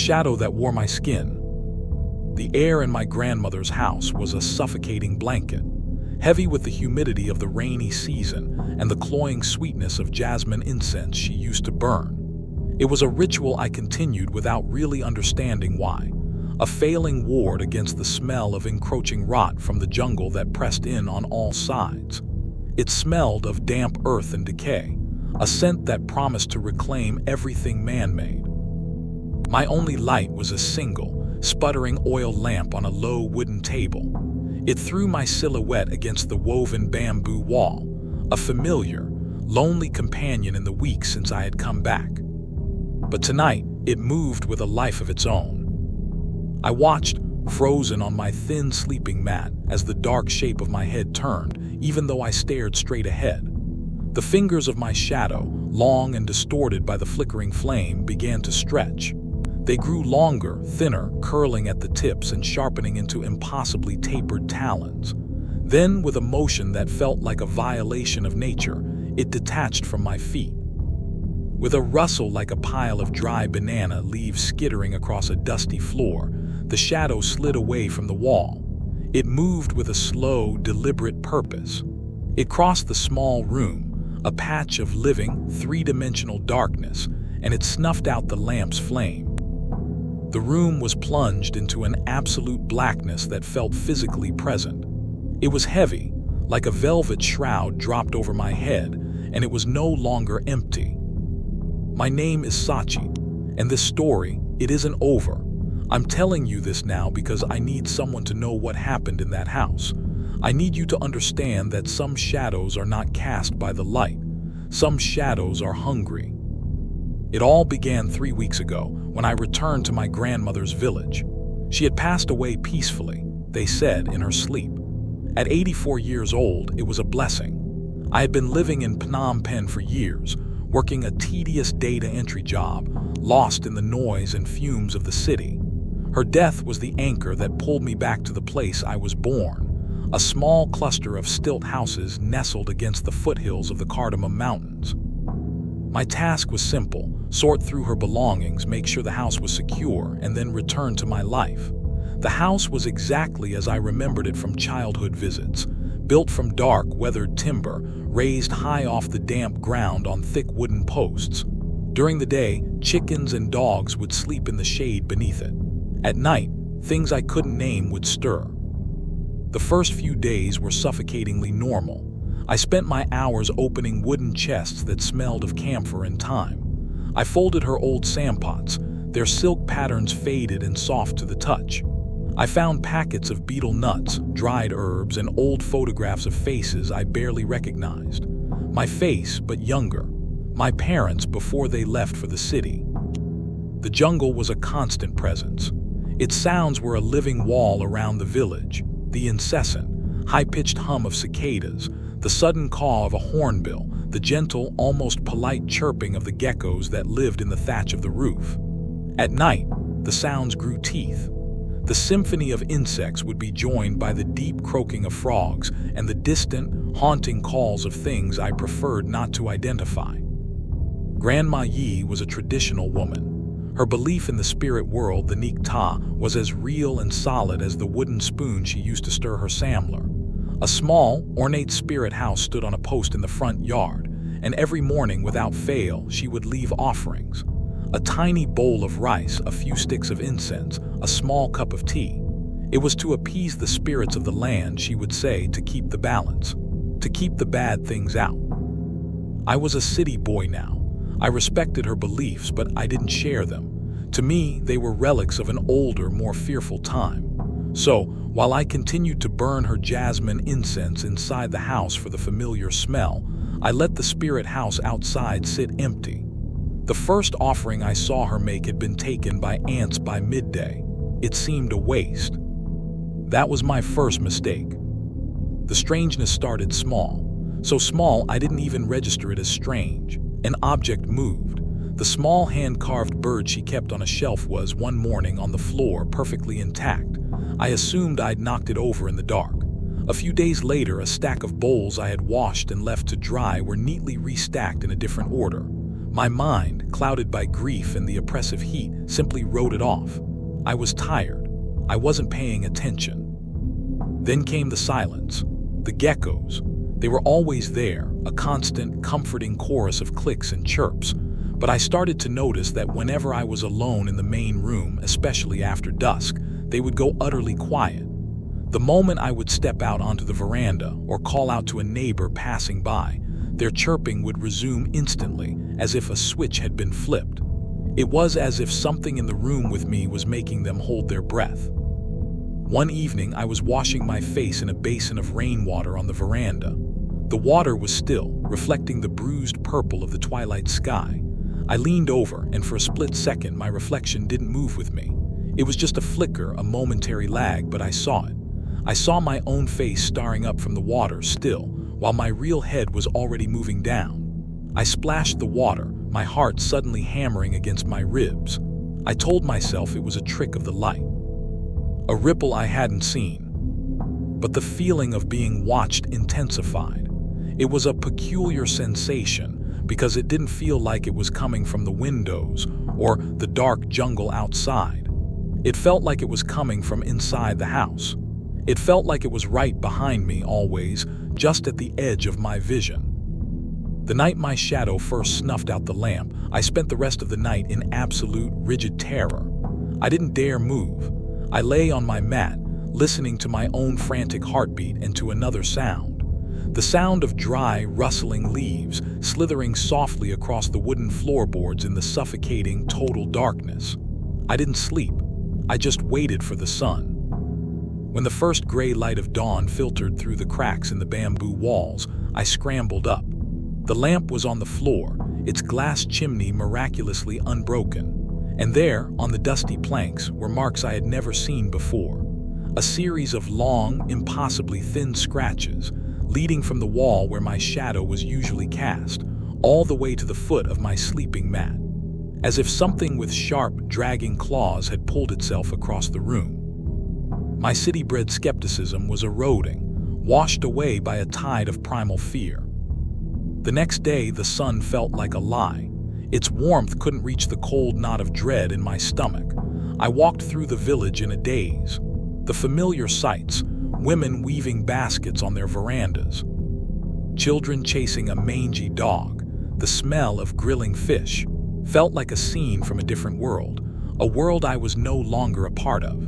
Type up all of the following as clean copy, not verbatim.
shadow that wore my skin. The air in my grandmother's house was a suffocating blanket, heavy with the humidity of the rainy season and the cloying sweetness of jasmine incense she used to burn. It was a ritual I continued without really understanding why, a failing ward against the smell of encroaching rot from the jungle that pressed in on all sides. It smelled of damp earth and decay, a scent that promised to reclaim everything man-made. My only light was a single, sputtering oil lamp on a low wooden table. It threw my silhouette against the woven bamboo wall, a familiar, lonely companion in the weeks since I had come back. But tonight, it moved with a life of its own. I watched, frozen on my thin sleeping mat, as the dark shape of my head turned, even though I stared straight ahead. The fingers of my shadow, long and distorted by the flickering flame, began to stretch. They grew longer, thinner, curling at the tips and sharpening into impossibly tapered talons. Then, with a motion that felt like a violation of nature, it detached from my feet. With a rustle like a pile of dry banana leaves skittering across a dusty floor, the shadow slid away from the wall. It moved with a slow, deliberate purpose. It crossed the small room, a patch of living, three-dimensional darkness, and it snuffed out the lamp's flame. The room was plunged into an absolute blackness that felt physically present. It was heavy, like a velvet shroud dropped over my head, and it was no longer empty. My name is Sachi, and this story, it isn't over. I'm telling you this now because I need someone to know what happened in that house. I need you to understand that some shadows are not cast by the light. Some shadows are hungry. It all began 3 weeks ago, when I returned to my grandmother's village. She had passed away peacefully, they said, in her sleep. At 84 years old, it was a blessing. I had been living in Phnom Penh for years, working a tedious data entry job, lost in the noise and fumes of the city. Her death was the anchor that pulled me back to the place I was born, a small cluster of stilt houses nestled against the foothills of the Cardamom Mountains. My task was simple: sort through her belongings, make sure the house was secure, and then return to my life. The house was exactly as I remembered it from childhood visits, built from dark, weathered timber, raised high off the damp ground on thick wooden posts. During the day, chickens and dogs would sleep in the shade beneath it. At night, things I couldn't name would stir. The first few days were suffocatingly normal. I spent my hours opening wooden chests that smelled of camphor and thyme. I folded her old sampots, their silk patterns faded and soft to the touch. I found packets of betel nuts, dried herbs, and old photographs of faces I barely recognized. My face, but younger. My parents before they left for the city. The jungle was a constant presence. Its sounds were a living wall around the village. The incessant, high-pitched hum of cicadas, the sudden caw of a hornbill, the gentle, almost polite chirping of the geckos that lived in the thatch of the roof. At night, the sounds grew teeth. The symphony of insects would be joined by the deep croaking of frogs and the distant, haunting calls of things I preferred not to identify. Grandma Yi was a traditional woman. Her belief in the spirit world, the Nik Ta, was as real and solid as the wooden spoon she used to stir her samler. A small, ornate spirit house stood on a post in the front yard, and every morning, without fail, she would leave offerings. A tiny bowl of rice, a few sticks of incense, a small cup of tea. It was to appease the spirits of the land, she would say, to keep the balance, to keep the bad things out. I was a city boy now. I respected her beliefs, but I didn't share them. To me, they were relics of an older, more fearful time. So, while I continued to burn her jasmine incense inside the house for the familiar smell, I let the spirit house outside sit empty. The first offering I saw her make had been taken by ants by midday. It seemed a waste. That was my first mistake. The strangeness started small. So small I didn't even register it as strange. An object moved. The small hand-carved bird she kept on a shelf was, one morning, on the floor, perfectly intact. I assumed I'd knocked it over in the dark. A few days later, a stack of bowls I had washed and left to dry were neatly restacked in a different order. My mind, clouded by grief and the oppressive heat, simply wrote it off. I was tired. I wasn't paying attention. Then came the silence. The geckos. They were always there, a constant, comforting chorus of clicks and chirps. But I started to notice that whenever I was alone in the main room, especially after dusk, they would go utterly quiet. The moment I would step out onto the veranda or call out to a neighbor passing by, their chirping would resume instantly, as if a switch had been flipped. It was as if something in the room with me was making them hold their breath. One evening, I was washing my face in a basin of rainwater on the veranda. The water was still, reflecting the bruised purple of the twilight sky. I leaned over, and for a split second, my reflection didn't move with me. It was just a flicker, a momentary lag, but I saw it. I saw my own face staring up from the water still, while my real head was already moving down. I splashed the water, my heart suddenly hammering against my ribs. I told myself it was a trick of the light, a ripple I hadn't seen. But the feeling of being watched intensified. It was a peculiar sensation because it didn't feel like it was coming from the windows or the dark jungle outside. It felt like it was coming from inside the house. It felt like it was right behind me always, just at the edge of my vision. The night my shadow first snuffed out the lamp, I spent the rest of the night in absolute, rigid terror. I didn't dare move. I lay on my mat, listening to my own frantic heartbeat and to another sound. The sound of dry, rustling leaves slithering softly across the wooden floorboards in the suffocating, total darkness. I didn't sleep. I just waited for the sun. When the first gray light of dawn filtered through the cracks in the bamboo walls, I scrambled up. The lamp was on the floor, its glass chimney miraculously unbroken. And there, on the dusty planks, were marks I had never seen before. A series of long, impossibly thin scratches, leading from the wall where my shadow was usually cast, all the way to the foot of my sleeping mat, as if something with sharp, dragging claws had pulled itself across the room. My city-bred skepticism was eroding, washed away by a tide of primal fear. The next day, the sun felt like a lie. Its warmth couldn't reach the cold knot of dread in my stomach. I walked through the village in a daze. The familiar sights, women weaving baskets on their verandas, children chasing a mangy dog, the smell of grilling fish, felt like a scene from a different world, a world I was no longer a part of.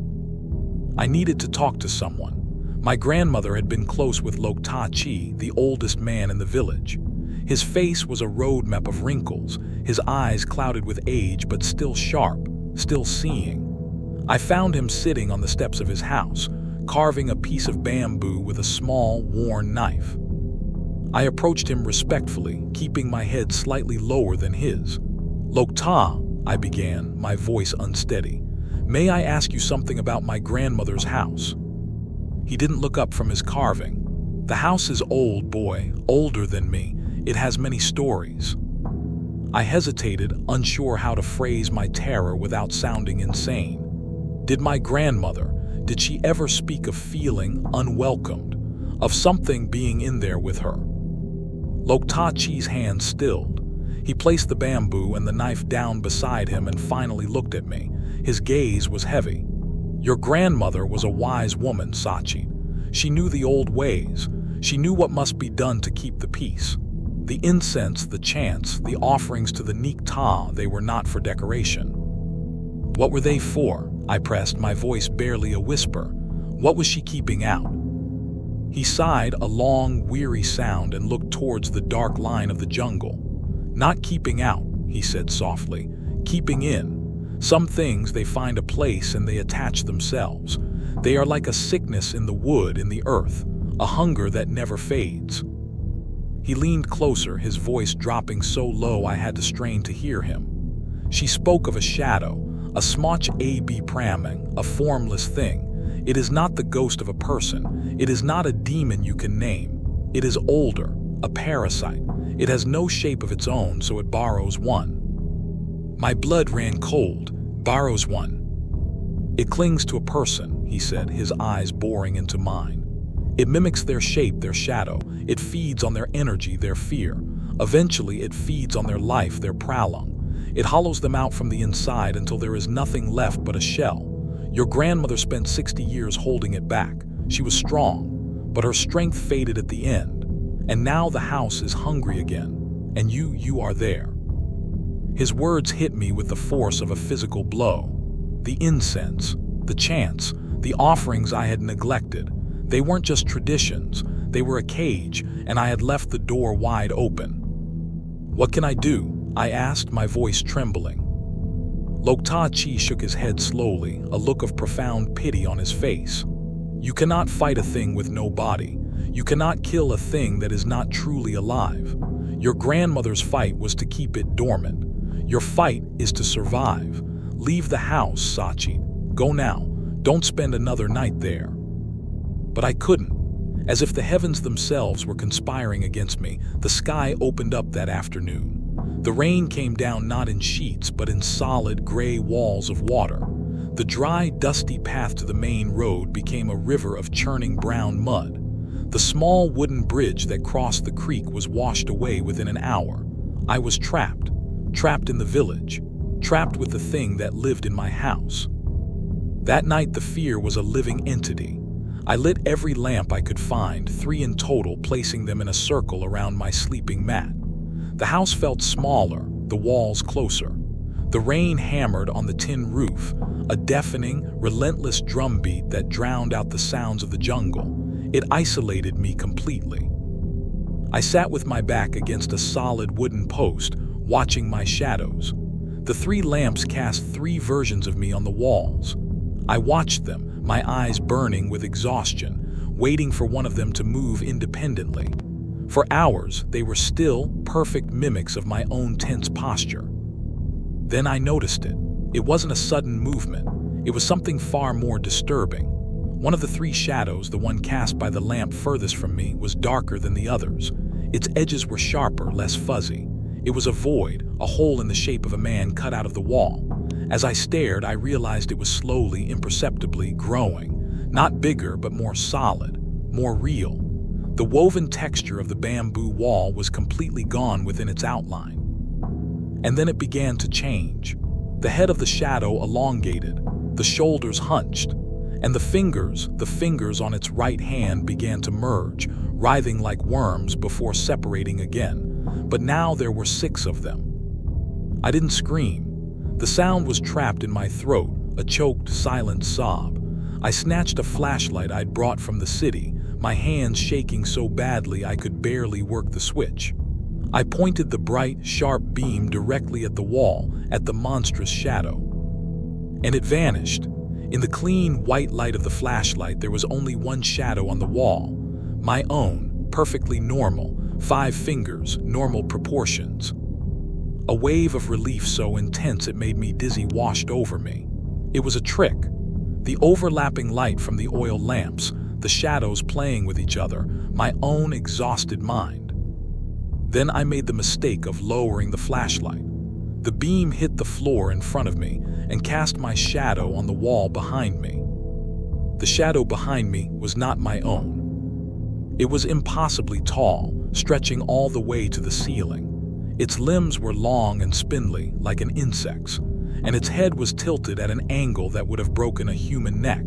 I needed to talk to someone. My grandmother had been close with Lok Ta Chi, the oldest man in the village. His face was a roadmap of wrinkles, his eyes clouded with age but still sharp, still seeing. I found him sitting on the steps of his house, carving a piece of bamboo with a small, worn knife. I approached him respectfully, keeping my head slightly lower than his. "Lok Ta," I began, my voice unsteady. "May I ask you something about my grandmother's house?" He didn't look up from his carving. "The house is old, boy, older than me. It has many stories." I hesitated, unsure how to phrase my terror without sounding insane. Did my grandmother, did she ever speak of feeling unwelcomed, of something being in there with her? Lok Ta Chi's hand stilled. He placed the bamboo and the knife down beside him and finally looked at me. His gaze was heavy. "Your grandmother was a wise woman, Sachi. She knew the old ways. She knew what must be done to keep the peace. The incense, the chants, the offerings to the Nik Ta, they were not for decoration." "What were they for?" I pressed, my voice barely a whisper. "What was she keeping out?" He sighed, a long, weary sound, and looked towards the dark line of the jungle. "Not keeping out," he said softly, "keeping in. Some things, they find a place and they attach themselves. They are like a sickness in the wood, in the earth, a hunger that never fades." He leaned closer, his voice dropping so low I had to strain to hear him. "She spoke of a shadow, a smotch A.B. pramming, a formless thing. It is not the ghost of a person. It is not a demon you can name. It is older, a parasite. It has no shape of its own, so it borrows one." My blood ran cold. "Borrows one." "It clings to a person," he said, his eyes boring into mine. "It mimics their shape, their shadow. It feeds on their energy, their fear. Eventually, it feeds on their life, their pralung. It hollows them out from the inside until there is nothing left but a shell. Your grandmother spent 60 years holding it back. She was strong, but her strength faded at the end. And now the house is hungry again, and you are there. His words hit me with the force of a physical blow. The incense, the chants, the offerings I had neglected. They weren't just traditions, they were a cage, and I had left the door wide open. "What can I do?" I asked, my voice trembling. Lokta Chi shook his head slowly, a look of profound pity on his face. "You cannot fight a thing with no body. You cannot kill a thing that is not truly alive. Your grandmother's fight was to keep it dormant. Your fight is to survive. Leave the house, Sachi. Go now. Don't spend another night there." But I couldn't. As if the heavens themselves were conspiring against me, the sky opened up that afternoon. The rain came down not in sheets, but in solid gray walls of water. The dry, dusty path to the main road became a river of churning brown mud. The small wooden bridge that crossed the creek was washed away within an hour. I was trapped in the village, trapped with the thing that lived in my house. That night the fear was a living entity. I lit every lamp I could find, 3 in total, placing them in a circle around my sleeping mat. The house felt smaller, the walls closer. The rain hammered on the tin roof, a deafening, relentless drumbeat that drowned out the sounds of the jungle. It isolated me completely. I sat with my back against a solid wooden post, watching my shadows. The 3 lamps cast 3 versions of me on the walls. I watched them, my eyes burning with exhaustion, waiting for one of them to move independently. For hours, they were still, perfect mimics of my own tense posture. Then I noticed it. It wasn't a sudden movement. It was something far more disturbing. One of the 3 shadows, the one cast by the lamp furthest from me, was darker than the others. Its edges were sharper, less fuzzy. It was a void, a hole in the shape of a man cut out of the wall. As I stared, I realized it was slowly, imperceptibly growing. Not bigger, but more solid, more real. The woven texture of the bamboo wall was completely gone within its outline. And then it began to change. The head of the shadow elongated, the shoulders hunched, and the fingers on its right hand began to merge, writhing like worms before separating again. But now there were 6 of them. I didn't scream. The sound was trapped in my throat, a choked, silent sob. I snatched a flashlight I'd brought from the city, my hands shaking so badly I could barely work the switch. I pointed the bright, sharp beam directly at the wall, at the monstrous shadow. And it vanished. In the clean, white light of the flashlight, there was only one shadow on the wall. My own, perfectly normal, 5 fingers, normal proportions. A wave of relief so intense it made me dizzy washed over me. It was a trick. The overlapping light from the oil lamps, the shadows playing with each other, my own exhausted mind. Then I made the mistake of lowering the flashlight. The beam hit the floor in front of me and cast my shadow on the wall behind me. The shadow behind me was not my own. It was impossibly tall, stretching all the way to the ceiling. Its limbs were long and spindly, like an insect's, and its head was tilted at an angle that would have broken a human neck.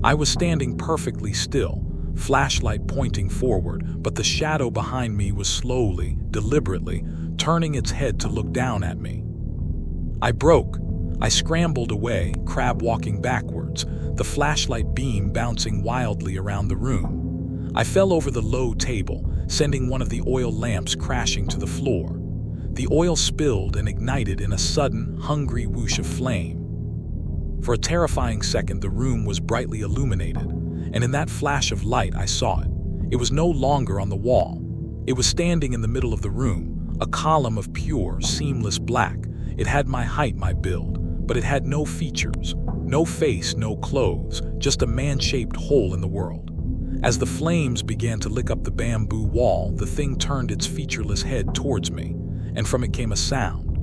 I was standing perfectly still, flashlight pointing forward, but the shadow behind me was slowly, deliberately, turning its head to look down at me. I broke. I scrambled away, crab walking backwards, the flashlight beam bouncing wildly around the room. I fell over the low table, sending one of the oil lamps crashing to the floor. The oil spilled and ignited in a sudden, hungry whoosh of flame. For a terrifying second, the room was brightly illuminated, and in that flash of light I saw it. It was no longer on the wall. It was standing in the middle of the room, a column of pure, seamless black. It had my height, my build, but it had no features, no face, no clothes, just a man-shaped hole in the world. As the flames began to lick up the bamboo wall, the thing turned its featureless head towards me, and from it came a sound.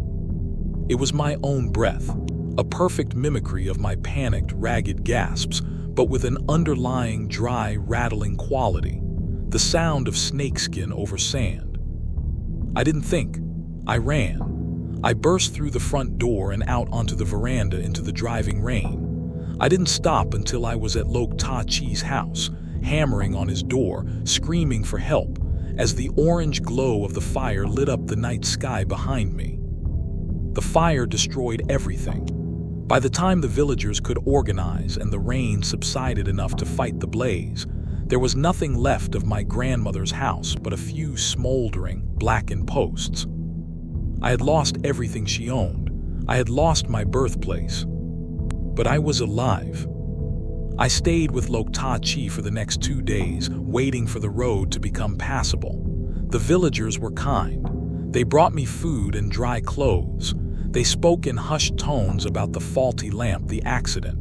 It was my own breath, a perfect mimicry of my panicked, ragged gasps, but with an underlying dry, rattling quality, the sound of snakeskin over sand. I didn't think. I ran. I burst through the front door and out onto the veranda into the driving rain. I didn't stop until I was at Lok Ta Chi's house, hammering on his door, screaming for help, as the orange glow of the fire lit up the night sky behind me. The fire destroyed everything. By the time the villagers could organize and the rain subsided enough to fight the blaze, there was nothing left of my grandmother's house but a few smoldering, blackened posts. I had lost everything she owned. I had lost my birthplace. But I was alive. I stayed with Lok Ta Chi for the next 2 days, waiting for the road to become passable. The villagers were kind. They brought me food and dry clothes. They spoke in hushed tones about the faulty lamp, the accident.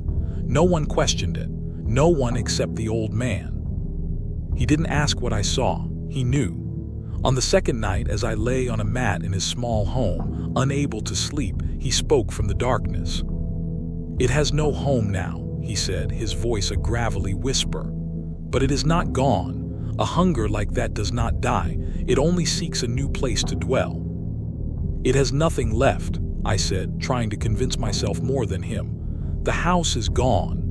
No one questioned it. No one except the old man. He didn't ask what I saw. He knew. On the second night, as I lay on a mat in his small home, unable to sleep, he spoke from the darkness. "It has no home now," he said, his voice a gravelly whisper. "But it is not gone. A hunger like that does not die. It only seeks a new place to dwell." "It has nothing left," I said, trying to convince myself more than him. "The house is gone."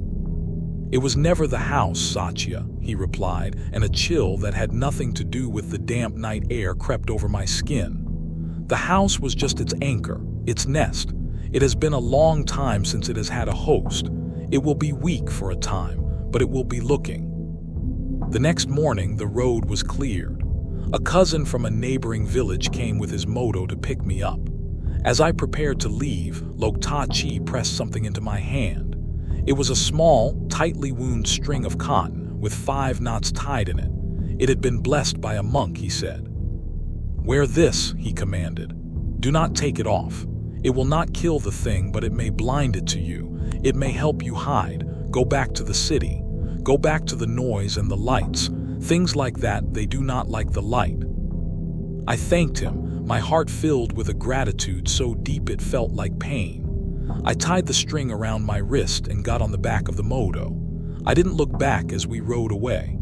"It was never the house, Satya," he replied, and a chill that had nothing to do with the damp night air crept over my skin. "The house was just its anchor, its nest. It has been a long time since it has had a host. It will be weak for a time, but it will be looking." The next morning, the road was cleared. A cousin from a neighboring village came with his moto to pick me up. As I prepared to leave, Lok Ta Chi pressed something into my hand. It was a small, tightly wound string of cotton with 5 knots tied in it. It had been blessed by a monk, he said. "Wear this," he commanded. "Do not take it off. It will not kill the thing, but it may blind it to you. It may help you hide, go back to the city, go back to the noise and the lights. Things like that, they do not like the light." I thanked him, my heart filled with a gratitude so deep it felt like pain. I tied the string around my wrist and got on the back of the moto. I didn't look back as we rode away.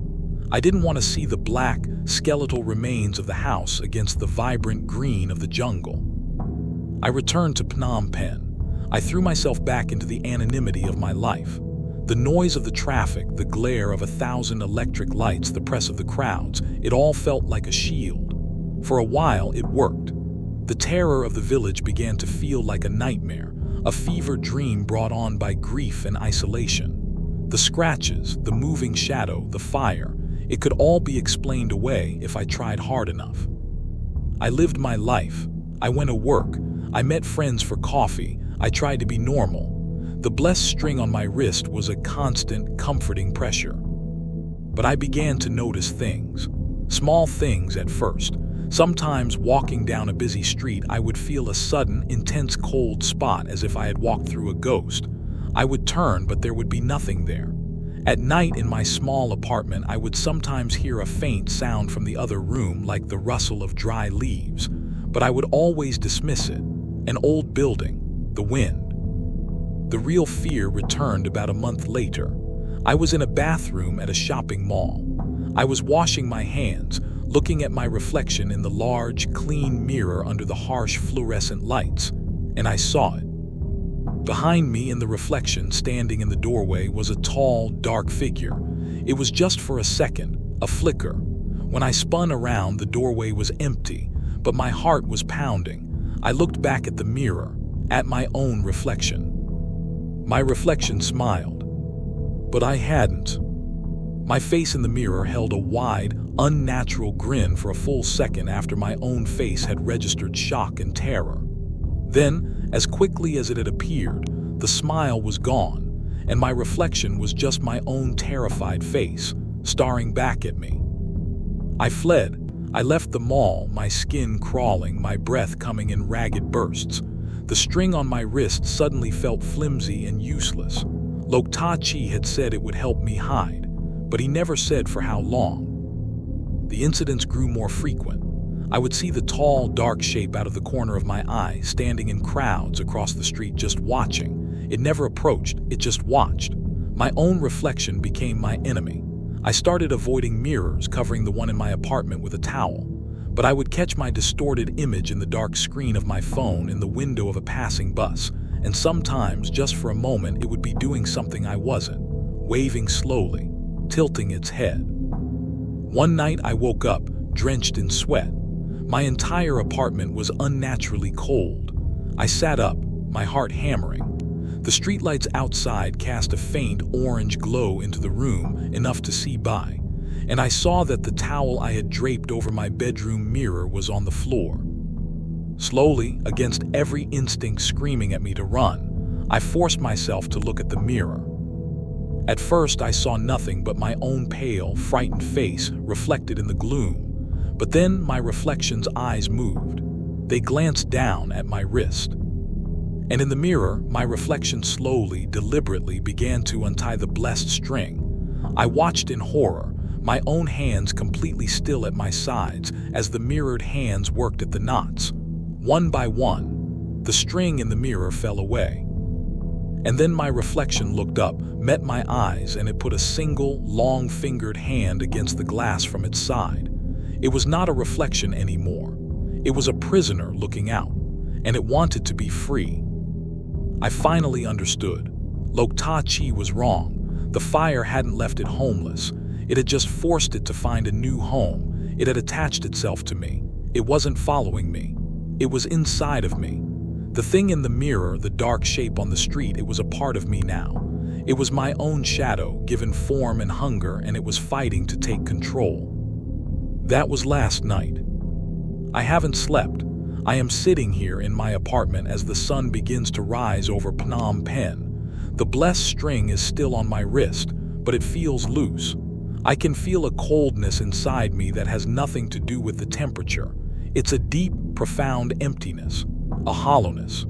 I didn't want to see the black, skeletal remains of the house against the vibrant green of the jungle. I returned to Phnom Penh. I threw myself back into the anonymity of my life. The noise of the traffic, the glare of 1,000 electric lights, the press of the crowds, it all felt like a shield. For a while, it worked. The terror of the village began to feel like a nightmare, a fever dream brought on by grief and isolation. The scratches, the moving shadow, the fire, it could all be explained away if I tried hard enough. I lived my life. I went to work. I met friends for coffee. I tried to be normal. The blessed string on my wrist was a constant, comforting pressure. But I began to notice things. Small things at first. Sometimes walking down a busy street, I would feel a sudden, intense cold spot as if I had walked through a ghost. I would turn, but there would be nothing there. At night in my small apartment, I would sometimes hear a faint sound from the other room, like the rustle of dry leaves. But I would always dismiss it. An old building, the wind. The real fear returned about a month later. I was in a bathroom at a shopping mall. I was washing my hands, looking at my reflection in the large, clean mirror under the harsh fluorescent lights, and I saw it. Behind me in the reflection, standing in the doorway, was a tall, dark figure. It was just for a second, a flicker. When I spun around, the doorway was empty, but my heart was pounding. I looked back at the mirror, at my own reflection. My reflection smiled, but I hadn't. My face in the mirror held a wide, unnatural grin for a full second after my own face had registered shock and terror. Then, as quickly as it had appeared, the smile was gone, and my reflection was just my own terrified face, staring back at me. I fled. I left the mall, my skin crawling, my breath coming in ragged bursts. The string on my wrist suddenly felt flimsy and useless. Lok Ta Chi had said it would help me hide, but he never said for how long. The incidents grew more frequent. I would see the tall, dark shape out of the corner of my eye, standing in crowds across the street just watching. It never approached, it just watched. My own reflection became my enemy. I started avoiding mirrors, covering the one in my apartment with a towel. but I would catch my distorted image in the dark screen of my phone in the window of a passing bus, and sometimes, just for a moment, it would be doing something I wasn't, waving slowly, tilting its head. One night I woke up, drenched in sweat. My entire apartment was unnaturally cold. I sat up, my heart hammering. The streetlights outside cast a faint orange glow into the room, enough to see by, and I saw that the towel I had draped over my bedroom mirror was on the floor. Slowly, against every instinct screaming at me to run, I forced myself to look at the mirror. At first, I saw nothing but my own pale, frightened face reflected in the gloom, but then my reflection's eyes moved. They glanced down at my wrist. And in the mirror, my reflection slowly, deliberately began to untie the blessed string. I watched in horror, my own hands completely still at my sides as the mirrored hands worked at the knots. One by one, the string in the mirror fell away. And then my reflection looked up, met my eyes, and it put a single, long-fingered hand against the glass from its side. It was not a reflection anymore. It was a prisoner looking out, and it wanted to be free. I finally understood. Lok Ta Chi was wrong. The fire hadn't left it homeless. It had just forced it to find a new home. It had attached itself to me. It wasn't following me. It was inside of me. The thing in the mirror, the dark shape on the street, it was a part of me now. It was my own shadow, given form and hunger, and it was fighting to take control. That was last night. I haven't slept. I am sitting here in my apartment as the sun begins to rise over Phnom Penh. The blessed string is still on my wrist, but it feels loose. I can feel a coldness inside me that has nothing to do with the temperature. It's a deep, profound emptiness, a hollowness.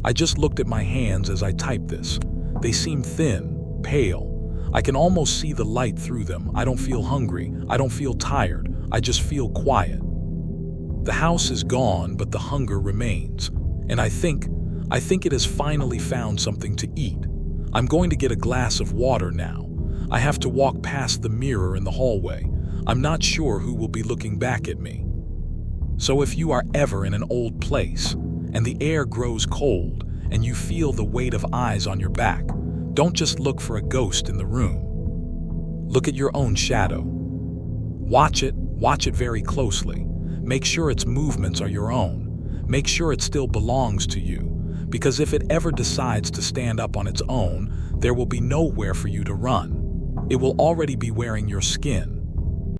I just looked at my hands as I typed this. They seem thin, pale. I can almost see the light through them. I don't feel hungry. I don't feel tired. I just feel quiet. The house is gone, but the hunger remains. And I think it has finally found something to eat. I'm going to get a glass of water now. I have to walk past the mirror in the hallway. I'm not sure who will be looking back at me. So if you are ever in an old place, and the air grows cold, and you feel the weight of eyes on your back, don't just look for a ghost in the room. Look at your own shadow. Watch it very closely. Make sure its movements are your own. Make sure it still belongs to you, because if it ever decides to stand up on its own, there will be nowhere for you to run. It will already be wearing your skin.